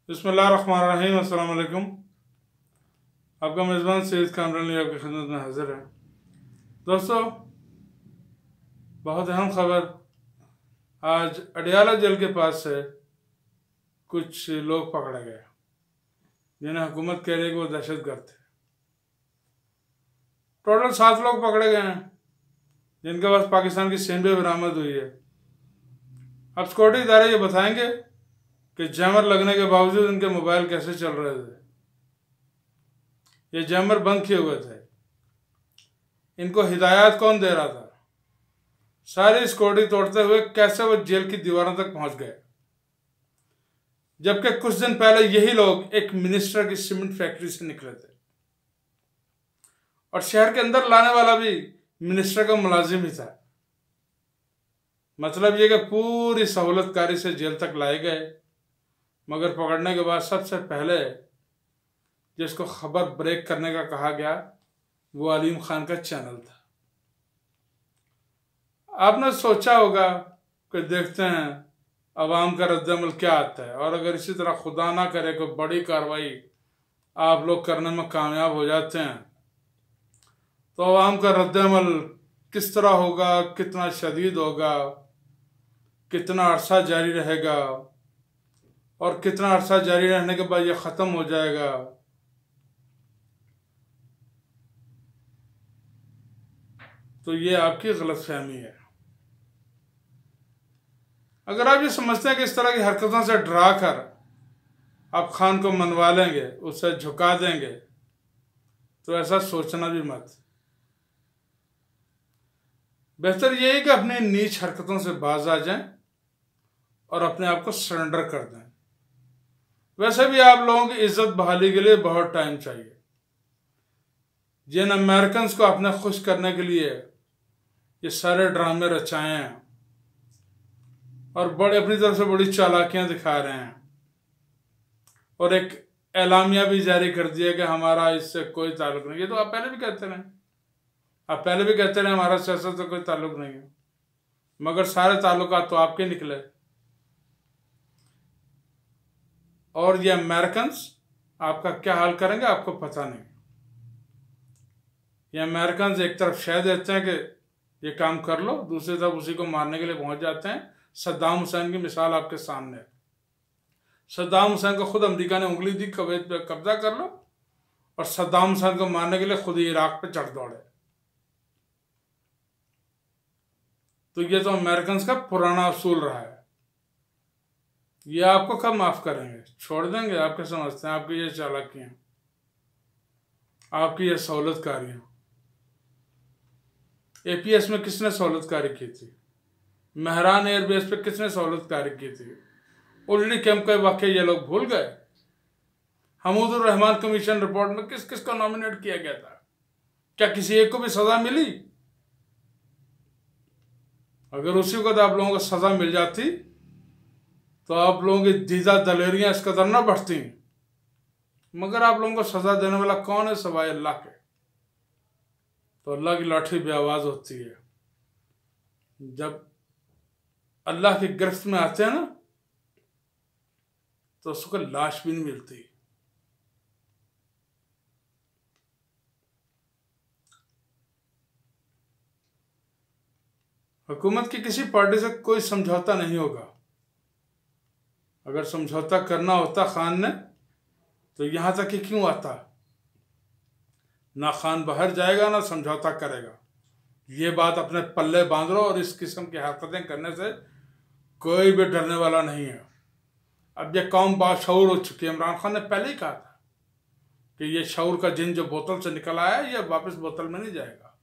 बिस्मिल्लाहिर्रहमानिर्रहीम। अस्सलाम वालेकुम। आपका मेज़बान सैयद कामरान आपकी खिदमत में हाजिर है। दोस्तों, बहुत अहम खबर। आज अडियाला जेल के पास से कुछ लोग पकड़े गए जिन्हें हुकूमत कह रही है कि वो दहशतगर्द थे। टोटल 7 लोग पकड़े गए हैं जिनके पास पाकिस्तान की सेंध भी बरामद हुई है। अब सिक्योरिटी इदारे ये बताएंगे कि जैमर लगने के बावजूद इनके मोबाइल कैसे चल रहे थे। ये जैमर बंद किए हुए थे। इनको हिदायत कौन दे रहा था? सारी सिक्योरिटी तोड़ते हुए कैसे वो जेल की दीवारों तक पहुंच गए? जबकि कुछ दिन पहले यही लोग एक मिनिस्टर की सीमेंट फैक्ट्री से निकले थे और शहर के अंदर लाने वाला भी मिनिस्टर का मुलाजिम ही था। मतलब ये कि पूरी सहूलतकारी से जेल तक लाए गए, मगर पकड़ने के बाद सबसे पहले जिसको खबर ब्रेक करने का कहा गया वो अलीम खान का चैनल था। आपने सोचा होगा कि देखते हैं अवाम का रद्दअमल क्या आता है, और अगर इसी तरह खुदा ना करे कोई बड़ी कार्रवाई आप लोग करने में कामयाब हो जाते हैं तो अवाम का रद्दअमल किस तरह होगा, कितना शदीद होगा, कितना अरसा जारी रहेगा और कितना अरसा जारी रहने के बाद ये ख़त्म हो जाएगा। तो ये आपकी गलतफहमी है। अगर आप ये समझते हैं कि इस तरह की हरकतों से डरा कर आप खान को मनवा लेंगे, उससे झुका देंगे, तो ऐसा सोचना भी मत। बेहतर ये है कि अपनी नीच हरकतों से बाज आ जाएं और अपने आप को सरेंडर कर दें। वैसे भी आप लोगों की इज्जत बहाली के लिए बहुत टाइम चाहिए। जिन अमेरिकन को अपने खुश करने के लिए ये सारे ड्रामे रचाए हैं और बड़े अपनी तरफ से बड़ी चालाकियां दिखा रहे हैं और एक एलामिया भी जारी कर दिया कि हमारा इससे कोई ताल्लुक नहीं। ये तो आप पहले भी कहते रहे, हमारा सियासत से कोई ताल्लुक नहीं है, मगर सारे ताल्लुकात तो आपके निकले। और ये अमेरिकन आपका क्या हाल करेंगे आपको पता नहीं। ये अमेरिकन एक तरफ शह देते हैं कि ये काम कर लो, दूसरी तरफ उसी को मारने के लिए पहुंच जाते हैं। सद्दाम हुसैन की मिसाल आपके सामने है। सद्दाम हुसैन को खुद अमेरिका ने उंगली दी कुवैत पे कब्जा कर लो, और सद्दाम हुसैन को मारने के लिए खुद ही इराक पे चढ़ दौड़े। तो ये तो अमेरिकन का पुराना असूल रहा है। ये आपको कब माफ करेंगे? छोड़ देंगे? आपके समझते हैं आपकी ये चालाकियां, आपकी ये सहूलतकारियां। एपीएस में किसने सहूलतकारी की थी? महरान एयरबेस पे किसने सहूलतकारी की थी? उलड़ी कैंप के वाकई ये लोग भूल गए? हमूदुर रहमान कमीशन रिपोर्ट में किस किस को नॉमिनेट किया गया था? क्या किसी एक को भी सजा मिली? अगर उसी को आप लोगों को सजा मिल जाती तो आप लोगों की दीदा दलेरियां इस कदर ना बढ़ती। मगर आप लोगों को सजा देने वाला कौन है सिवाय अल्लाह के? तो अल्लाह की लाठी बेआवाज होती है। जब अल्लाह की गिरफ्त में आते हैं ना तो उसको लाश भी नहीं मिलती। हुकूमत की किसी पार्टी से कोई समझौता नहीं होगा। अगर समझौता करना होता खान ने तो यहां तक ही क्यों आता? ना खान बाहर जाएगा ना समझौता करेगा। ये बात अपने पल्ले बांध लो, और इस किस्म की हरकतें करने से कोई भी डरने वाला नहीं है। अब ये कौम बाशऊर हो चुकी है। इमरान खान ने पहले ही कहा था कि ये शऊर का जिन जो बोतल से निकल आया ये वापस बोतल में नहीं जाएगा।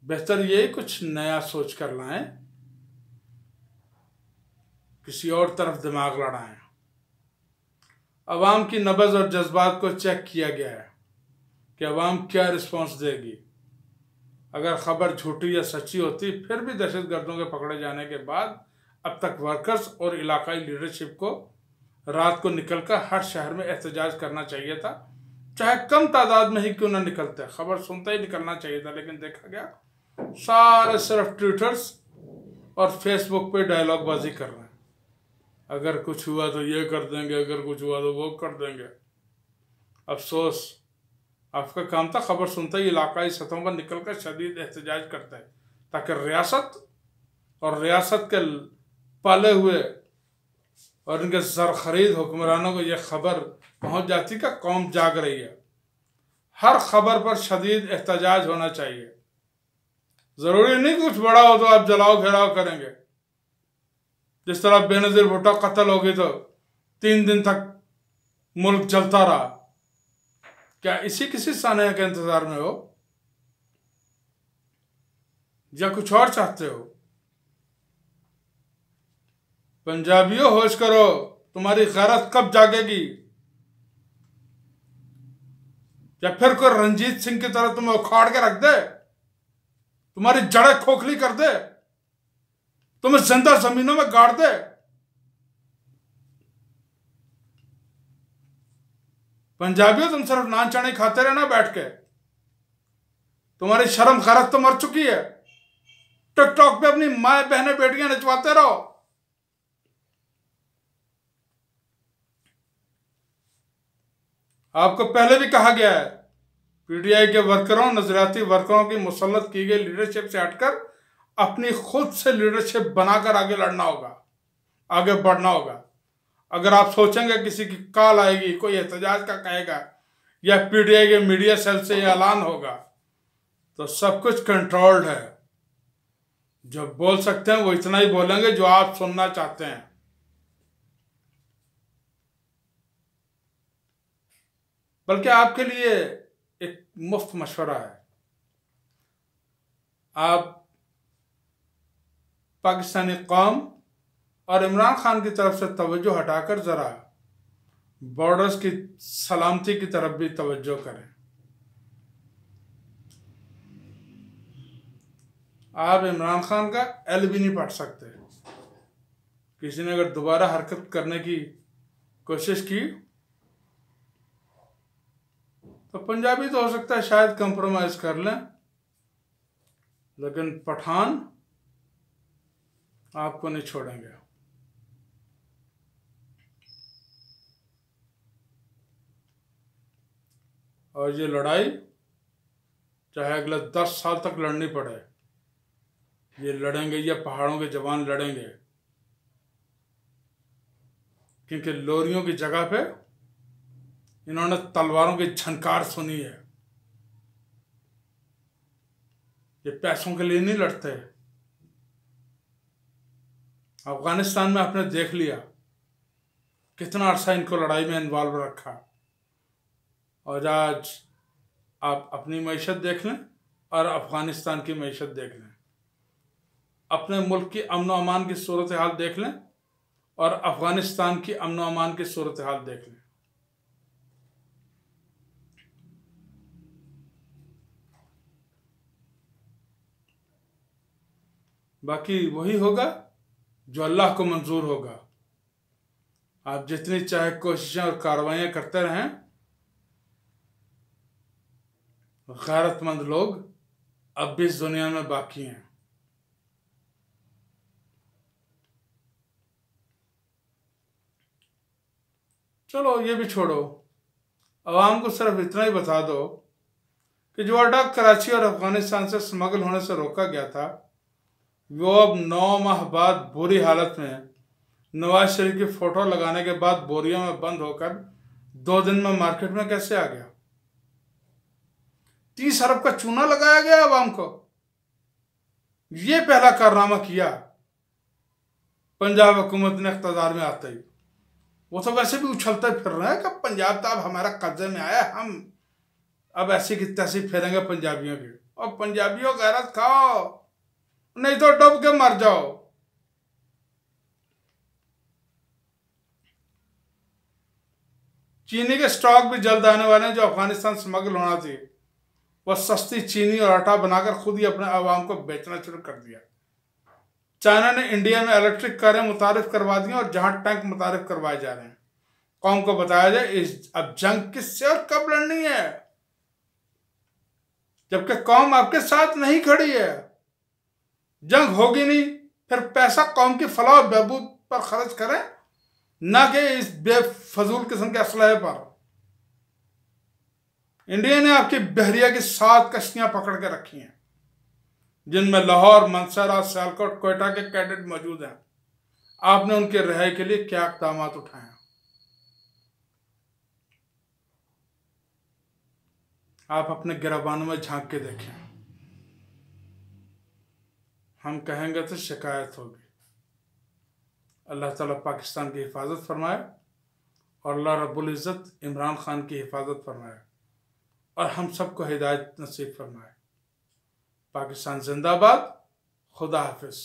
बेहतर ये कुछ नया सोच कर लाएं, किसी और तरफ दिमाग लड़ाएं। अवाम की नब्ज और जज्बात को चेक किया गया है कि अवाम क्या रिस्पॉन्स देगी। अगर खबर झूठी या सच्ची होती फिर भी दहशतगर्दों के पकड़े जाने के बाद अब तक वर्कर्स और इलाकाई लीडरशिप को रात को निकलकर हर शहर में एहतजाज करना चाहिए था, चाहे कम तादाद में ही क्यों ना निकलते। खबर सुनते ही निकलना चाहिए था, लेकिन देखा गया सारे सिर्फ ट्विटर्स और फेसबुक पे डायलॉग बाजी कर रहे हैं। अगर कुछ हुआ तो ये कर देंगे, अगर कुछ हुआ तो वो कर देंगे। अफसोस, आपका काम था खबर सुनते ही इलाकाई सतहों पर निकलकर शदीद एहतजाज करता है, ताकि रियासत और रियासत के पाले हुए और इनके ज़र-खरीद हुक्मरानों को यह खबर पहुंच जाती कि कौम जाग रही है। हर खबर पर शदीद एहतजाज होना चाहिए। ज़रूरी नहीं कुछ बड़ा हो तो आप जलाओ घेराव करेंगे। जिस तरह बेनज़ीर भुट्टो कत्ल हो गई तो 3 दिन तक मुल्क जलता रहा। क्या इसी किसी सानया के इंतजार में हो या कुछ और चाहते हो? पंजाबियों होश करो, तुम्हारी गैरत कब जागेगी? या फिर कोई रंजीत सिंह की तरह तुम्हें उखाड़ के रख दे, तुम्हारी जड़ें खोखली कर दे, तुम्हें जिंदा जमीनों में गाड़ दे? पंजाबियों, तुम सिर्फ नान चने खाते रहना बैठ के। तुम्हारी शर्म गैरत तो मर चुकी है। टिकटॉक पे अपनी माए बहने बेटियां नचवाते रहो। आपको पहले भी कहा गया है, पीटीआई के वर्करों, नजरियाती वर्करों की मुसल्लत की गई लीडरशिप से हटकर अपनी खुद से लीडरशिप बनाकर आगे लड़ना होगा, आगे बढ़ना होगा। अगर आप सोचेंगे किसी की कॉल आएगी, कोई एहतजाज का कहेगा या पीटीआई के मीडिया सेल से यह ऐलान होगा, तो सब कुछ कंट्रोल्ड है। जो बोल सकते हैं वो इतना ही बोलेंगे जो आप सुनना चाहते हैं। बल्कि आपके लिए एक मुफ्त मशवरा है। आप पाकिस्तानी कौम और इमरान खान की तरफ से तवज्जो हटाकर जरा बॉर्डर्स की सलामती की तरफ भी तवज्जो करें। आप इमरान खान का एल भी नहीं पढ़ सकते। किसी ने अगर दोबारा हरकत करने की कोशिश की तो पंजाबी तो हो सकता है शायद कंप्रोमाइज कर लें, लेकिन पठान आपको नहीं छोड़ेंगे। और ये लड़ाई चाहे अगले 10 साल तक लड़नी पड़े, ये लड़ेंगे, ये पहाड़ों के जवान लड़ेंगे। क्योंकि लोरियों की जगह पे इन्होंने तलवारों की झनकार सुनी है। ये पैसों के लिए नहीं लड़ते। अफगानिस्तान में आपने देख लिया कितना अरसा इनको लड़ाई में इन्वॉल्व रखा। और आज आप अपनी मईशत देख लें और अफगानिस्तान की मईशत देख लें, अपने मुल्क की अमन व अमान की सूरत हाल देख लें और अफगानिस्तान की अमन व अमान की सूरत हाल देख लें। बाकी वही होगा जो अल्लाह को मंजूर होगा। आप जितनी चाहे कोशिशें और कार्रवाइयां करते रहें, गैरतमंद लोग अब भी इस दुनिया में बाकी हैं। चलो ये भी छोड़ो, अवाम को सिर्फ इतना ही बता दो कि जो अड्डा कराची और अफगानिस्तान से स्मगल होने से रोका गया था, वो अब 9 माह बाद बुरी हालत में नवाज शरीफ की फोटो लगाने के बाद बोरियों में बंद होकर 2 दिन में मार्केट में कैसे आ गया। 30 अरब का चूना लगाया गया अवाम को। ये पहला कारनामा किया पंजाब हुकूमत ने इख्तियार में आते ही। वो तो वैसे भी उछलते फिर रहे हैं कि पंजाब तो अब हमारा कब्जे में आया, हम अब ऐसी की तैसी फेरेंगे पंजाबियों की। और पंजाबियों गैरत खाओ, नहीं तो डूब के मर जाओ। चीनी के स्टॉक भी जल्द आने वाले हैं जो अफगानिस्तान स्मगल होना थी। वह सस्ती चीनी और आटा बनाकर खुद ही अपने आवाम को बेचना शुरू कर दिया। चाइना ने इंडिया में इलेक्ट्रिक कारें मुतारिफ करवा दी और जहां टैंक मुतारिफ करवाए जा रहे हैं। कौम को बताया जाए इस अब जंग किससे और कब लड़नी है, जबकि कौम आपके साथ नहीं खड़ी है। जंग होगी नहीं, फिर पैसा कौम की फलाह और बहबूद पर खर्च करें ना कि इस बेफजूल किस्म के असलहे पर। इंडिया ने आपकी बहरिया की 7 कश्तियां पकड़ के रखी हैं, जिनमें लाहौर, मंसरा, सियालकोट, कोयटा के कैडेट मौजूद हैं। आपने उनके रिहाई के लिए क्या इक़दाम उठाए? आप अपने गिरबानों में झांक के देखें। हम कहेंगे तो शिकायत होगी। अल्लाह ताला पाकिस्तान की हिफाजत फरमाए और अल्लाह रब्बुल इज़्ज़त इमरान खान की हिफाजत फरमाए और हम सबको हिदायत नसीब फरमाए। पाकिस्तान जिंदाबाद। खुदा हाफिज।